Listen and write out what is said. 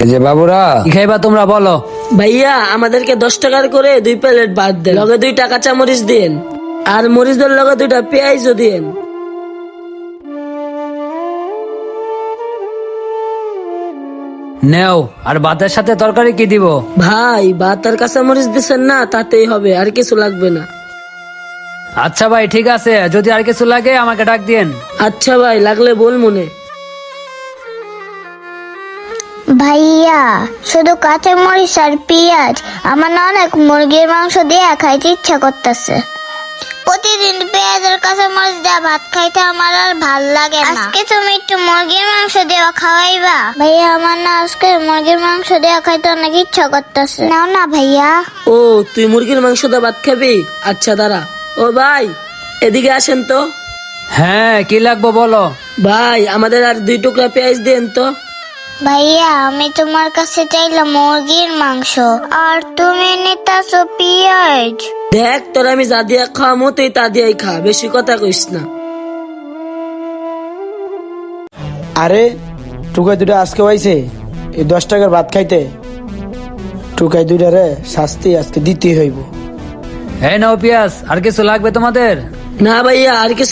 এই যে বাবুরা, কি খাইবা তোমরা বলো? ভাইয়া আমাদেরকে 10 টাকার করে 2 প্লেট ভাত দেন, লগে 2 টাকা কাঁচামরিচ দিন, আর মরিচদের লগে 2টা পেঁয়াজও দিন। নেও। আর ভাতের সাথে তরকারি কি দিব? ভাই ভাত আর কাঁচামরিচ দিছেন না, তাতেই হবে, আর কিছু লাগবে না। আচ্ছা ভাই, ঠিক আছে, যদি আর কিছু লাগে আমাকে ডাক দিয়েন। আচ্ছা ভাই, লাগলে বল মনে। ভাইয়া শুধু কাঁচা মরিচ আর পেঁয়াজ, আমার না অনেক মুরগির মাংস দিয়ে খাইতে ইচ্ছা করতেছে। প্রতিদিন পেঁয়াজ আর কাঁচা মরিচ দিয়ে ভাত খাইতে আমার আর ভাল লাগে না। আজকে তুমি একটু মুরগির মাংস দিয়ে খাওয়াইবা? ভাইয়া আমার না আজকে মুরগির মাংস দিয়ে খাইতে অনেক ইচ্ছা করতেছে। নাও না ভাইয়া। ও তুই মুরগির মাংস দিয়ে ভাত খাবি? আচ্ছা দাঁড়া। ও ভাই এদিকে আসেন তো। হ্যাঁ, কি লাগবে বলো? ভাই আমাদের আর 2 টুকরা পেঁয়াজ দেন তো। ভাইয়া আমি তোমার কাছে চাইলাম মুরগির মাংস, আর তুমি নিতাছো পেঁয়াজ। দেখ তোর আমি যা দিয়া খাওয়ামো তুই তা দিয়াই খা, বেশি কথা কইস না। আরে টুকাই দুটা আজকে হয়েছে এই 10 টাকার ভাত খাইতে। টুকাই দুটা রে শাস্তি আজকে দিতেই হইব। হ্যাঁ নাও পেঁয়াজ। আর কিছু লাগবে তোমাদের? না ভাইয়া আর কিছু